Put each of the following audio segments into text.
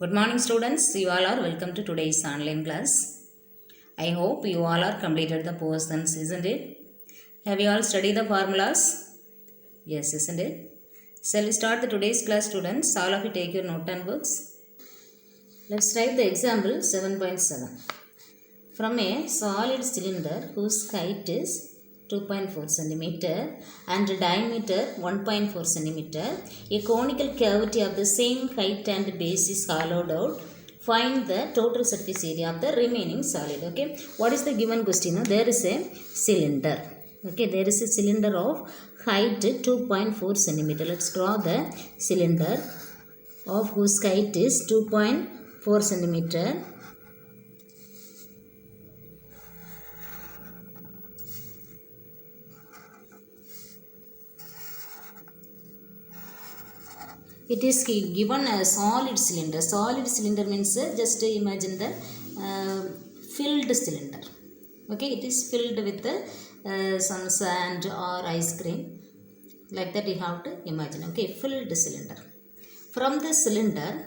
Good morning students, you all are welcome to today's online class. I hope you all are completed the portions, isn't it? Have you all studied the formulas? Yes, isn't it? Shall we start the today's class students? All of you take your note and books. Let's write the example 7.7. From a solid cylinder whose height is 2.4 cm and diameter 1.4 cm, a conical cavity of the same height and base is hollowed out. Find the total surface area of the remaining solid. Okay, what is the given question? There is a cylinder. Okay, there is a cylinder of height 2.4 cm. Let's draw the cylinder of whose height is 2.4 cm. It is given a solid cylinder. Solid cylinder means just imagine the filled cylinder. Okay, it is filled with some sand or ice cream. Like that you have to imagine. Okay, filled cylinder. From the cylinder,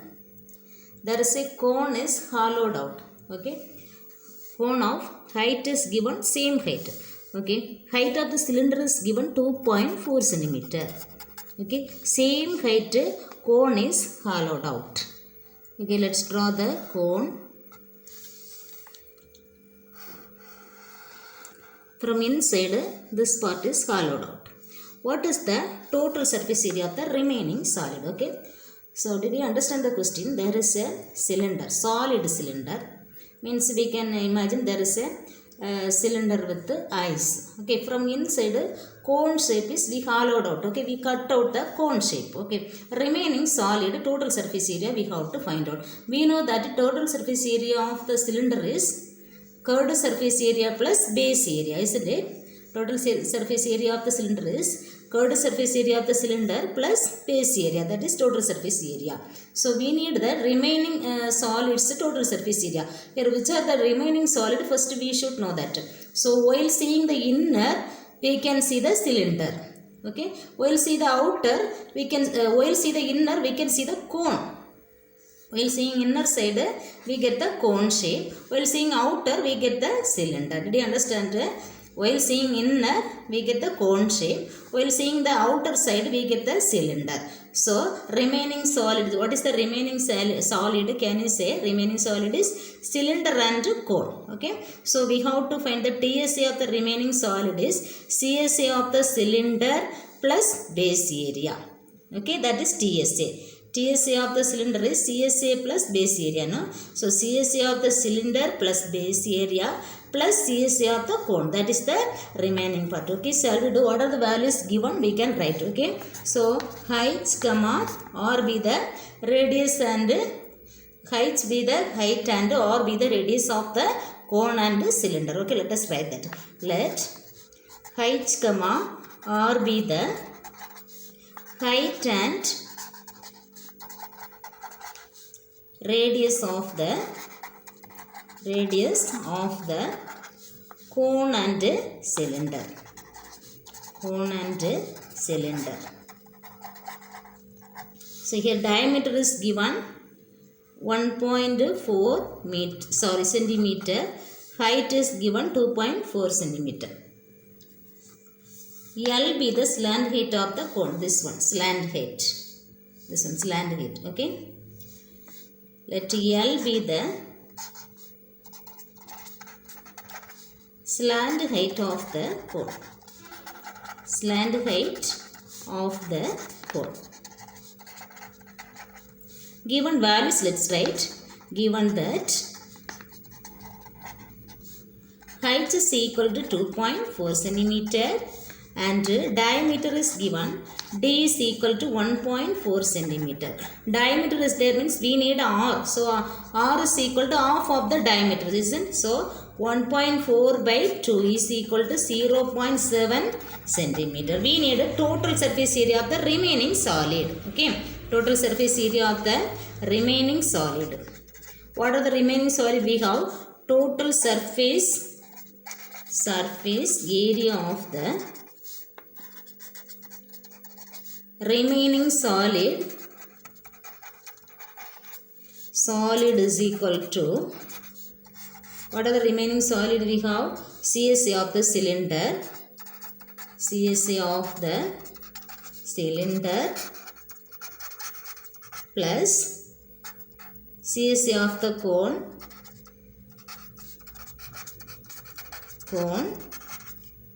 there is a cone is hollowed out. Okay, cone of height is given same height. Okay, height of the cylinder is given 2.4 centimeter. Okay, same height cone is hollowed out. Okay, let's draw the cone. From inside, this part is hollowed out. What is the total surface area of the remaining solid? Okay, so did you understand the question? There is a cylinder, solid cylinder. Means we can imagine there is a cylinder with ice. Okay, from inside cone shape is we hollowed out. Okay, we cut out the cone shape. Okay, remaining solid total surface area we have to find out. We know that total surface area of the cylinder is curved surface area plus base area, isn't it? Total surface area of the cylinder is curved surface area of the cylinder plus base area, that is total surface area. So we need the remaining solids total surface area. Here which are the remaining solid? First we should know that. So while seeing the inner, we can see the cylinder. Okay, while see the outer, we can while see the inner, we can see the cone. While seeing inner side, we get the cone shape. While seeing outer, we get the cylinder. Did you understand? While seeing inner, we get the cone shape. While seeing the outer side, we get the cylinder. So, remaining solid. What is the remaining solid? Can you say? Remaining solid is cylinder and cone. Okay. So, we have to find the TSA of the remaining solid is CSA of the cylinder plus base area. Okay. That is TSA. TSA of the cylinder is CSA plus base area. No? So, CSA of the cylinder plus base area plus CSA of the cone. That is the remaining part. Okay, shall we do what are the values given? We can write. Okay, so height, comma, or be the radius and height be the height and or be the radius of the cone and cylinder. Okay, let us write that. Let height, comma, or be the height and radius of the cone and cylinder. Cone and cylinder. So here diameter is given 1.4 centimeter. Height is given 2.4 centimeter. L be the slant height of the cone. This one, slant height. This one, slant height. Okay. Let L be the slant height of the cone. Slant height of the cone. Given values, let's write. Given that height is equal to 2.4 centimeter and diameter is given. D is equal to 1.4 centimeter. Diameter is there means we need R. So R is equal to half of the diameter, isn't it? So 1.4 by 2 is equal to 0.7 centimeter. We need a total surface area of the remaining solid. Okay, total surface area of the remaining solid. What are the remaining solid? We have total surface area of the remaining solid solid is equal to, what are the remaining solid we have? CSA of the cylinder, CSA of the cylinder plus CSA of the cone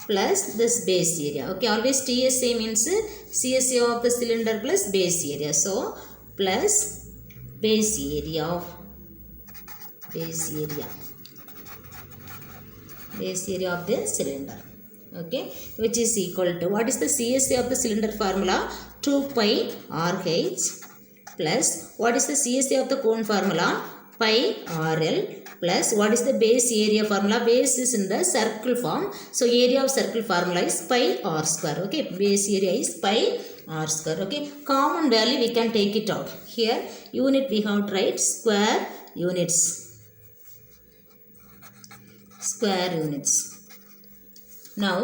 plus this base area. Okay, always TSA means CSA of the cylinder plus base area. So plus base area of the cylinder. Okay, which is equal to, what is the CSA of the cylinder formula? 2 pi RH plus, what is the CSA of the cone formula? Pi RL plus, what is the base area formula? Base is in the circle form, so area of circle formula is pi r square. Okay, base area is pi r square. Okay, common value we can take it out. Here unit we have to write square units. Now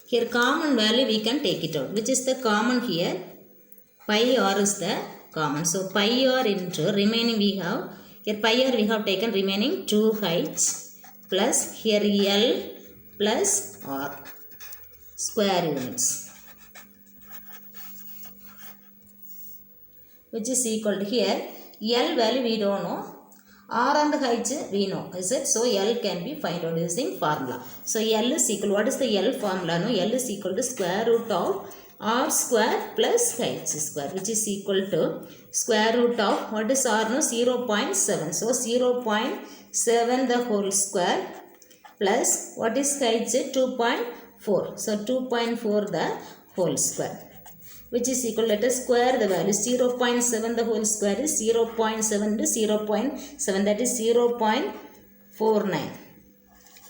here common value we can take it out. Which is the common here? Pi r is the common. So pi r into remaining we have, here pi r we have taken, remaining 2h plus here L plus R square units, which is equal to, here L value we don't know, R and H we know, is it? So L can be find out using formula. So L is equal, what is the L formula? No, L is equal to square root of R square plus H square, which is equal to square root of, what is R? No, 0.7. So 0.7 the whole square plus, what is H? 2.4. So 2.4 the whole square, which is equal, let us square the value. 0.7 the whole square is 0.7 into 0.7, that is 0.49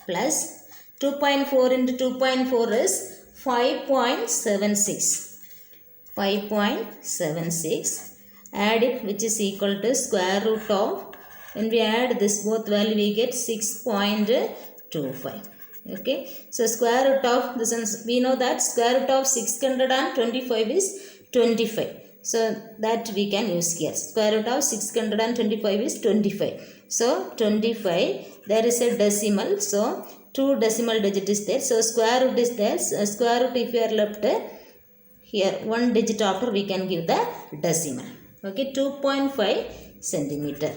plus 2.4 into 2.4 is 5.76. Add it, which is equal to square root of, when we add this both value we get 6.25. Okay, so square root of this is, we know that square root of 625 is 25. So that we can use here. Square root of 625 is 25. So 25, there is a decimal. So 2 decimal digit is there. So square root is there. Square root, if you are left here 1 digit after, we can give the decimal. Okay, 2.5 centimeter.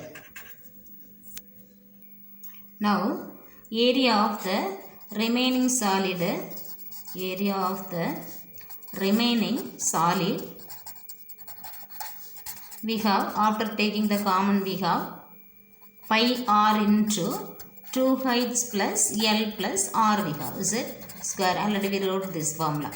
Now area of the remaining solid, we have, after taking the common, we have pi r into 2h plus L plus R we have, is it? Square, already we wrote this formula.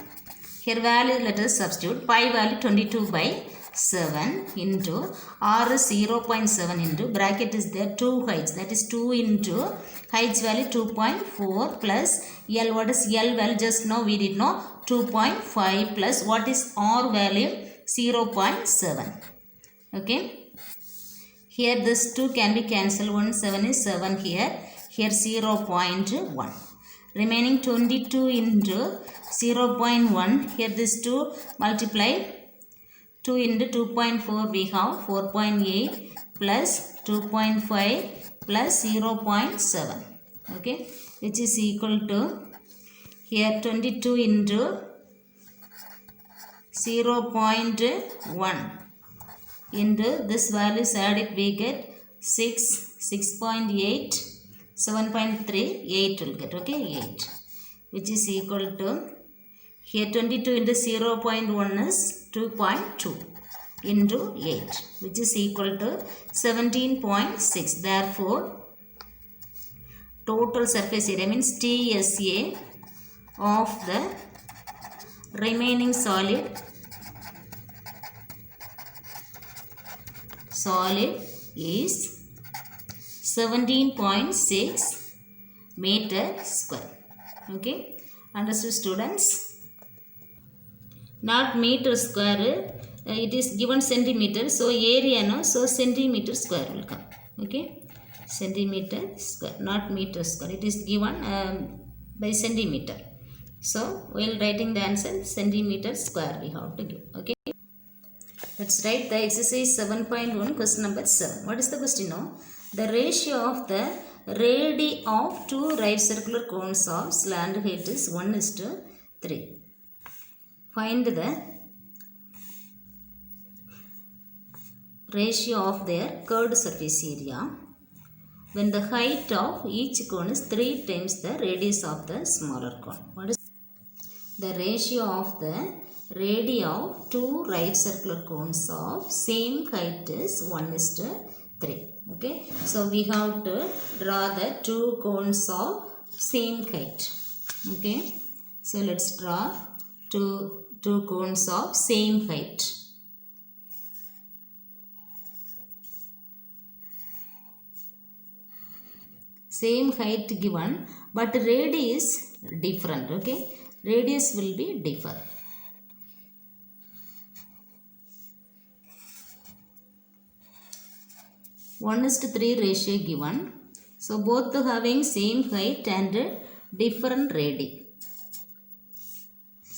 Here value let us substitute. Pi value 22/7 into R is 0.7 into, bracket is there 2h, that is 2 into h value 2.4 plus L, what is L value? Just now we did know 2.5 plus, what is R value? 0.7. Okay, here this 2 can be cancelled. 1 7 is 7 here. Here 0.1. Remaining 22 into 0.1. Here this 2 multiply 2 into 2.4 we have 4.8 plus 2.5 plus 0.7. Okay, which is equal to, here 22 into 0.1 into this value added, we get 6, 6.8, 7.3, 8 will get. Okay, 8, which is equal to, here 22 into 0.1 is 2.2 into 8, which is equal to 17.6. Therefore total surface area means TSA of the remaining solid is 17.6 meter square. Okay, understood students? Not meter square, it is given centimeter, so area no, so centimeter square will come. Okay, centimeter square, not meter square. It is given by centimeter, so while writing the answer, centimeter square we have to give. Okay, Let's write the exercise 7.1 question number 7. What is the question now? The ratio of the radii of two right circular cones of slant height is 1:3. Find the ratio of their curved surface area when the height of each cone is 3 times the radius of the smaller cone. What is the ratio of the radii of two right circular cones of same height is 1:3. Okay, so we have to draw the two cones of same height. Okay, so let's draw two cones of same height. Same height given, but radius different. Okay, radius will be different. One is to 3 ratio given. So both having same height and different radii.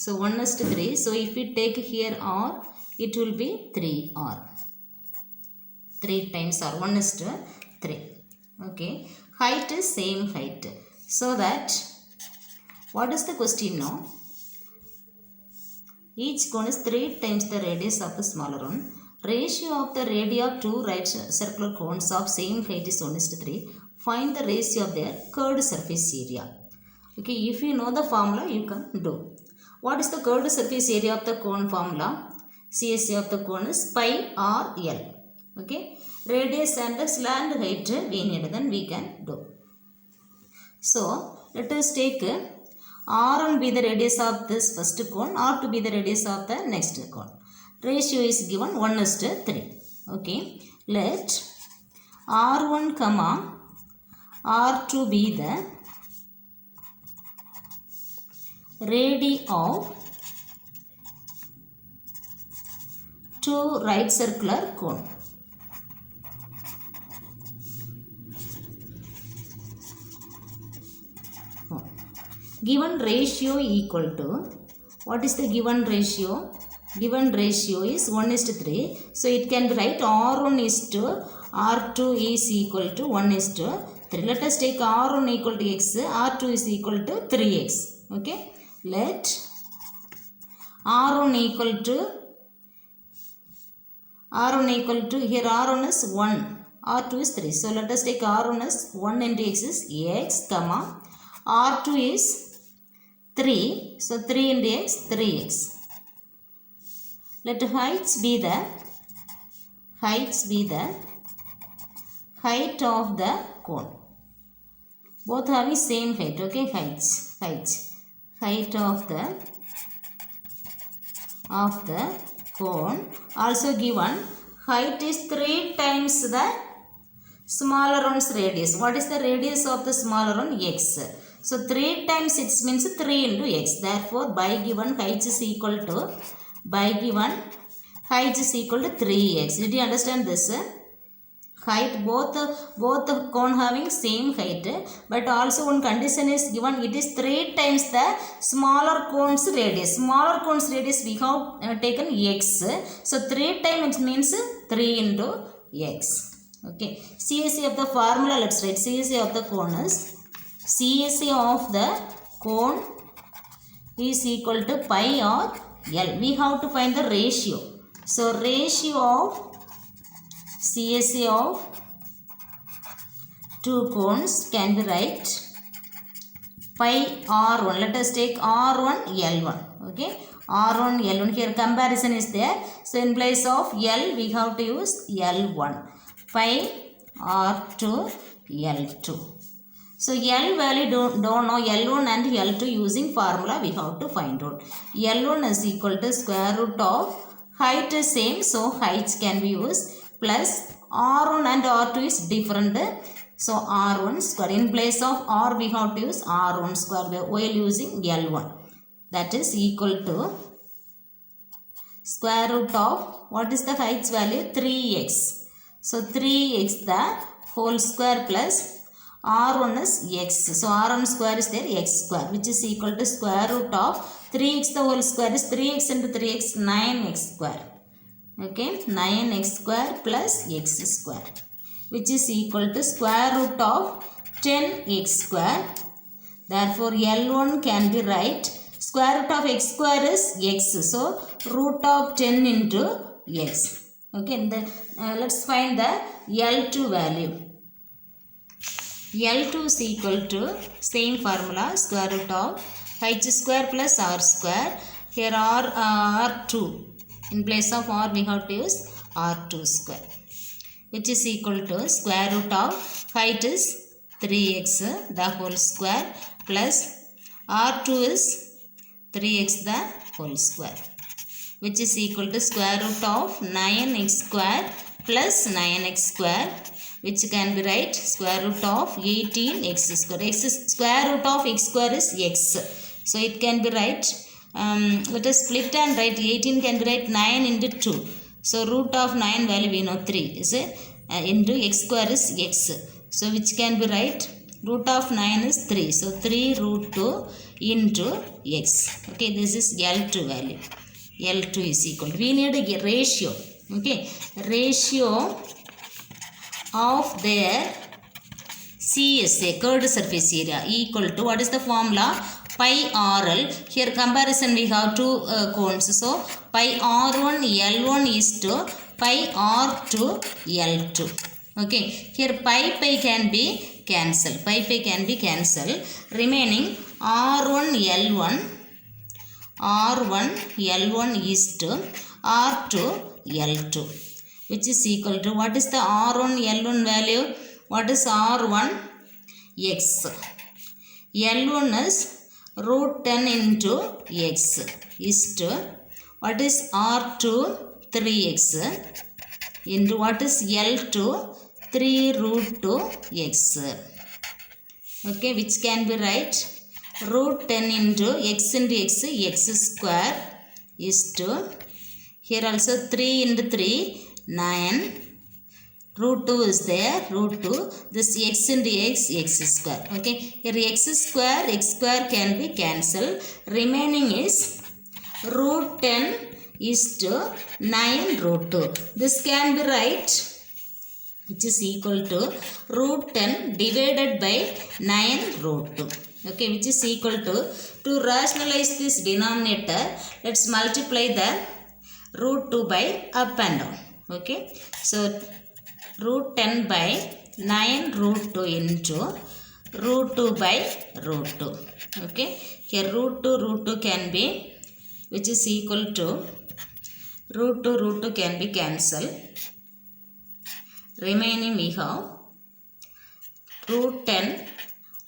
So 1:3. So if we take here R, it will be 3R. 3 times R. 1:3. Okay. Height is same height. So that, what is the question now? Each cone is 3 times the radius of the smaller one. Ratio of the radii of two right circular cones of same height is 1:3. Find the ratio of their curved surface area. Okay, if you know the formula, you can do. What is the curved surface area of the cone formula? CSA of the cone is pi r L. Okay, radius and the slant height we need, then we can do. So let us take R1 be the radius of this first cone, R2 be the radius of the next cone. Ratio is given 1:3. Okay, let R1 comma R2 be the radii of two right circular cone. Given ratio equal to, what is the given ratio? Given ratio is 1:3. So it can be write R1 is to R2 is equal to 1:3. Let us take R1 equal to x, R2 is equal to 3x. Okay, let R1 equal to here R1 is 1, R2 is 3. So let us take R1 as 1 into x is x, comma R2 is 3. So 3 into x, 3x. Let heights be the height of the cone. Both having same height. Okay, height of the cone. Also given height is 3 times the smaller one's radius. What is the radius of the smaller one? X. So 3 times it means 3 into x. Therefore by given height is equal to 3x. Did you understand this? Height, both cone having same height, but also one condition is given, it is 3 times the smaller cone's radius. Smaller cone's radius we have taken x. So 3 times it means 3 into x. Okay, CSA of the formula, let's write. CSA of the cone is, CSA of the cone is equal to pi r L. We have to find the ratio. So ratio of CSA of two cones can be write pi R1. Let us take R1 L1. Okay, R1 L1. Here comparison is there. So in place of L we have to use L1. Pi R2 L2. So L value don't know, L1 and L2 using formula we have to find out. L1 is equal to square root of height is same, so heights can be used, plus R1 and R2 is different, so R1 square. In place of R we have to use R1 square while using L1. That is equal to square root of, what is the heights value? 3x. So 3x the whole square plus R1 is x. So R1 square is there, x square, which is equal to square root of 3x the whole square is 3x into 3x, 9x square. Okay, 9x square plus x square, which is equal to square root of 10x square. Therefore, L1 can be right. Square root of x square is x. So, root of 10 into x. Okay, then let's find the L2 value. L2 is equal to same formula, square root of h square plus r square. Here r2. In place of r we have to use r2 square, which is equal to square root of height is 3x the whole square plus r2 is 3x the whole square, which is equal to square root of 9x square plus 9x square, which can be right square root of 18x square. Square root of x square is x. So it can be right. Let us split and write 18 can be right 9 into 2. So root of 9 value we know 3 is into x square is x. So which can be right? Root of 9 is 3. So 3 root 2 into x. Okay, this is L2 value. L2 is equal. We need a ratio. Okay, ratio of their CSA, curved surface area, equal to, what is the formula? Pi RL. Here comparison we have two cones. So pi R1 L1 is to pi R2 L2. Okay, here pi can be cancelled. Pi can be cancelled. Remaining R1 L1 is to R2 L2, which is equal to, what is the R1 L1 value? What is R1? X. L1 is root 10 into x is to, what is R2? 3x into, what is L2? 3 root 2 x. Okay, which can be right? Root 10 into x square is to, here also 3 into 3, 9. Root 2 is there, root 2. This x into x square. Okay, here x square can be cancelled. Remaining is root 10 is to 9 root 2. This can be right, which is equal to root 10 divided by 9 root 2. Okay, which is equal to rationalize this denominator, let's multiply the root 2 by up and down. Okay, so root 10 by 9 root 2 into root 2 by root 2. Okay, here root 2 can be, which is equal to root 2 can be cancelled. Remaining we have root 10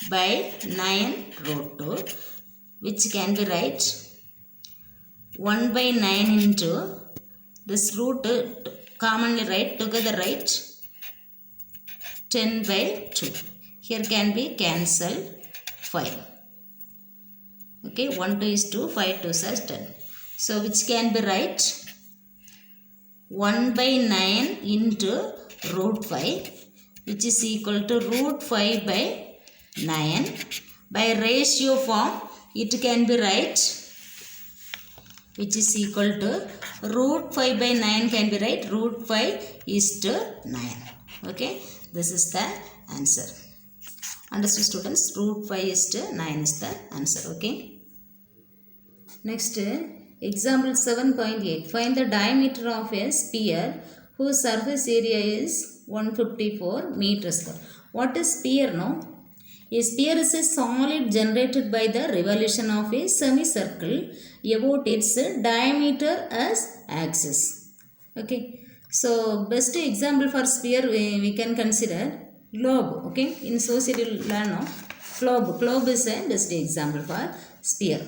by 9 root 2, which can be right 1 by 9 into this root commonly write together, right 10 by 2. Here can be cancelled 5. Okay, 1 2 is 2, 5 2 is 10. So which can be right? 1 by 9 into root 5, which is equal to root 5 by 9. By ratio form it can be right, which is equal to root 5 by 9 can be right, root 5 is to 9. Okay, this is the answer. Understood students? Root 5 is to 9 is the answer. Okay. Next, example 7.8. Find the diameter of a sphere whose surface area is 154 meters square. What is sphere now? A sphere is a solid generated by the revolution of a semicircle about its diameter as axis. Okay, so best example for sphere we can consider globe. Okay, in societal learn of globe is a best example for sphere.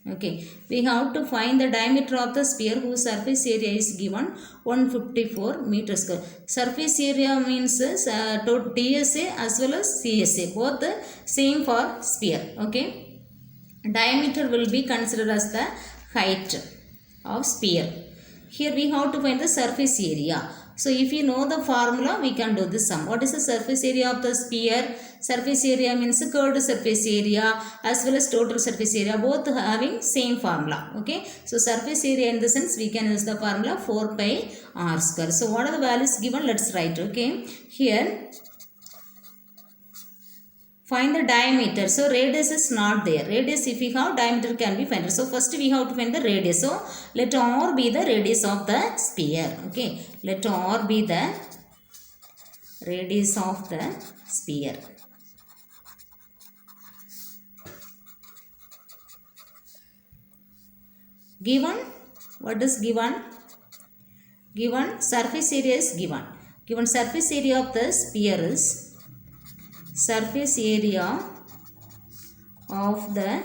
Okay, we have to find the diameter of the sphere whose surface area is given 154 meters square. Surface area means TSA as well as CSA, both the same for sphere. Okay, diameter will be considered as the height of sphere. Here we have to find the surface area. So if you know the formula, we can do this sum. What is the surface area of the sphere? Surface area means curved surface area as well as total surface area, both having same formula. Okay, so surface area in the sense we can use the formula 4 pi r square. So what are the values given? Let's write. Okay, here find the diameter. So radius is not there. Radius if we have, diameter can be found. So first we have to find the radius. So let r be the radius of the sphere. Okay, let r be the radius of the sphere. Given, what is given? Given surface area is given. Given surface area of the sphere is, surface area of the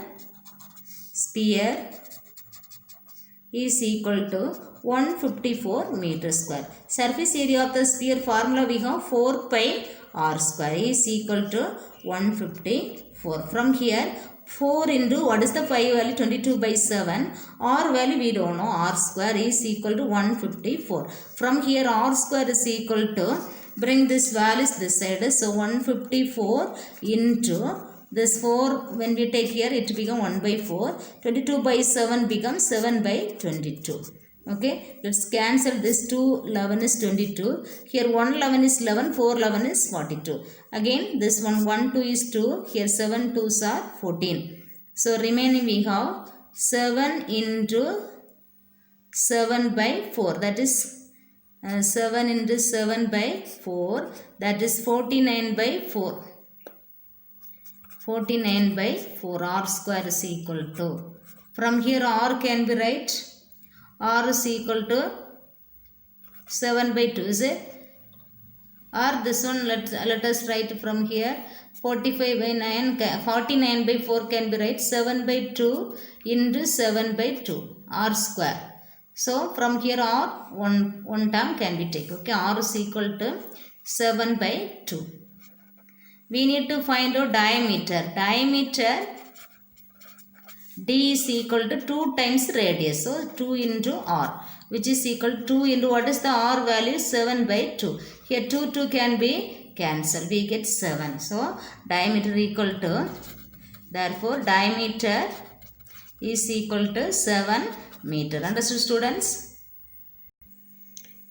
sphere is equal to 154 meter square. Surface area of the sphere formula we have 4 pi r square is equal to 154. From here 4 into what is the pi value? 22 by 7. R value we don't know. R square is equal to 154. From here r square is equal to, bring this values this side. So 154 into this 4, when we take here it become 1 by 4. 22 by 7 becomes 7 by 22. Okay, let's cancel this. 2 11 is 22. Here 1 11 is 11, 4 11 is 42. Again this one 1 2 is 2. Here 7 2s are 14. So remaining we have 7 into 7 by 4. That is 7 into 7 by 4. That is 49 by 4. 49 by 4. R square is equal to. From here R can be right. R is equal to 7 by 2, is it? Or this one let us write from here 45 by 9, 49 by 4 can be right. 7 by 2 into 7 by 2, R square. So from here R one term can be taken. Okay, R is equal to 7 by 2. We need to find out diameter. Diameter D is equal to 2 times radius. So 2 into R, which is equal to 2 into what is the R value? 7 by 2. Here 2 can be cancelled. We get 7. So diameter equal to, therefore diameter is equal to 7 meter. Understood students?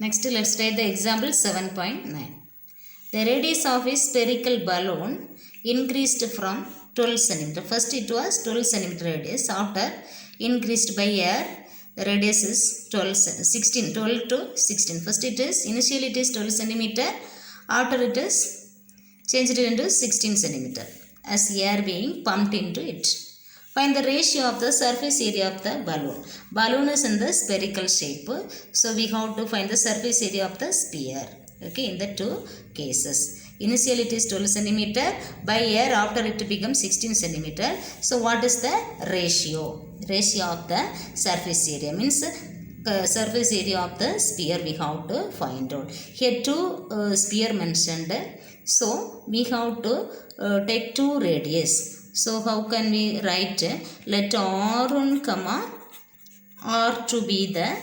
Next let's take the example 7.9. The radius of a spherical balloon increased from 12 centimeter. First it was 12 centimeter radius. After increased by air, the radius is 12 to 16. First it is, initially it is 12 centimeter. After it is changed into 16 centimeter as air being pumped into it. Find the ratio of the surface area of the balloon. Balloon is in the spherical shape. So we have to find the surface area of the sphere. Okay, in the two cases. Initially it is 12 centimeter. By air after it becomes 16 centimeter. So what is the ratio? Ratio of the surface area means surface area of the sphere we have to find out. Here two sphere mentioned. So we have to take two radius. So how can we write? Let R1 comma R2 be the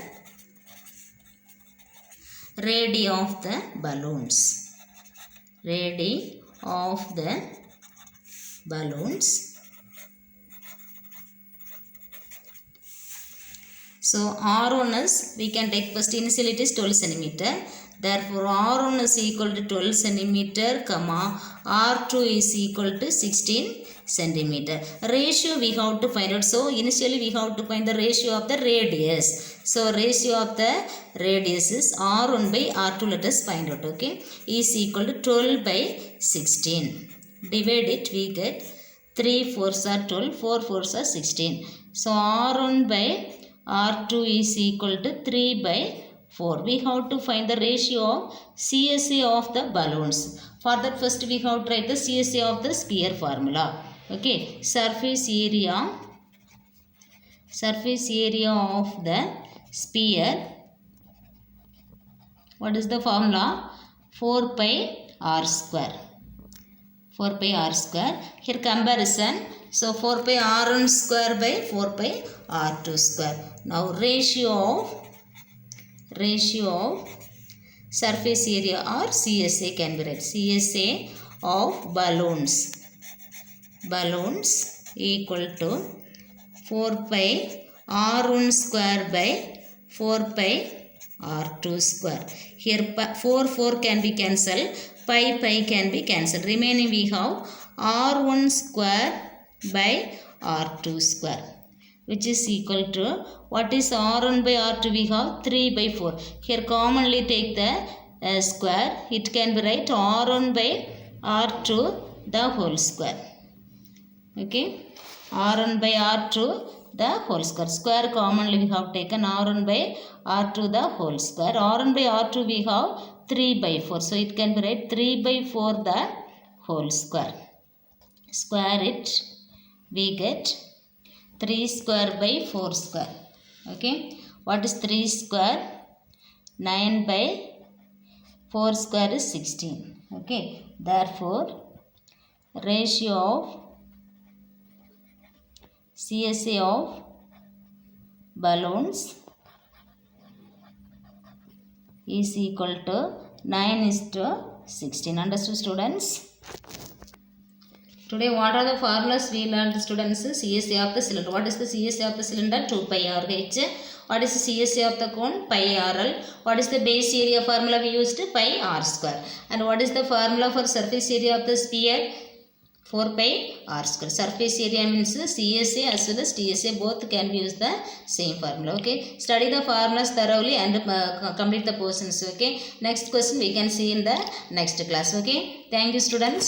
radii of the balloons. Radii of the balloons. So R1 is, we can take first initially it is 12 centimeter. Therefore R1 is equal to 12 centimeter comma R2 is equal to 16 centimeter. Ratio we have to find out. So initially we have to find the ratio of the radius. So ratio of the radius is R1 by R2. Let us find out. Okay, is equal to 12 by 16. Divide it, we get 3 4s are 12, 4 4s are 16. So R1 by R2 is equal to 3 by 4. We have to find the ratio of CSA of the balloons. For that first we have to write the CSA of the sphere formula. Okay, surface area of the sphere. What is the formula? 4 pi r square. 4 pi r square. Here comparison. So 4 pi r1 square by 4 pi r2 square. Now ratio of surface area or CSA can be written. CSA of balloons equal to 4 pi r1 square by 4 pi r2 square. Here 4 can be cancelled, pi can be cancelled. Remaining we have r1 square by r2 square, which is equal to, what is r1 by r2? We have 3 by 4. Here commonly take the square. It can be write r1 by r2 the whole square. Okay, r1 by r2 the whole square. Square commonly we have taken r1 by r2 the whole square. r1 by r2 we have 3 by 4. So it can be write 3 by 4 the whole square. Square it, we get 3 square by 4 square. Okay, what is 3 square? 9 by 4 square is 16. Okay, therefore ratio of CSA of balloons is equal to 9:16. Understood, students? Today what are the formulas we learned, students? CSA of the cylinder. What is the CSA of the cylinder? 2 pi r h. What is the CSA of the cone? Pi rl. What is the base area formula we used? Pi r square. And what is the formula for surface area of the sphere? 4 pi r square. Surface area means CSA as well as TSA, both can be used the same formula. Okay, study the formulas thoroughly and complete the portions. Okay, next question we can see in the next class. Okay, thank you, students.